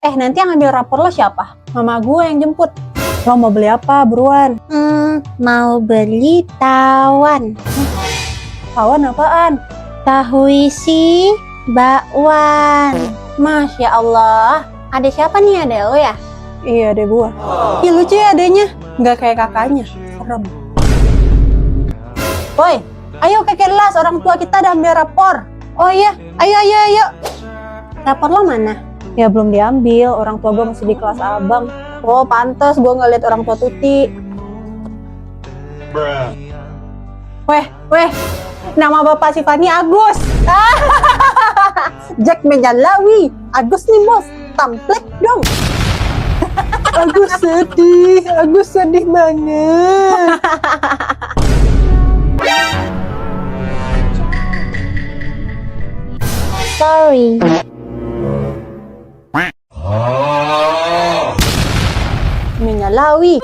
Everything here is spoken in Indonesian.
Nanti yang ambil rapor lo siapa? Mama gue yang jemput. Lo mau beli apa, buruan? Mau beli tawon. Tawon apaan? Tahu isi bakwan. Masya Allah. Ada siapa nih, ada lo ya? Iya, adek gue. Ih, lucu ya adeknya. Nggak kayak kakaknya. Serem. Woi, ayo ke kelas. Orang tua kita udah ambil rapor. Oh iya, ayo. Rapor lo mana? Ya belum diambil. Orang tua gue masih di kelas abang. Oh, pantes gue nggak lihat orang tua Tuti. Weh. Nama bapak si Fani Agus. Jack Menjalawi. Agus nih bos. Tamplek dong. Agus sedih banget. Sorry. Menyalawi.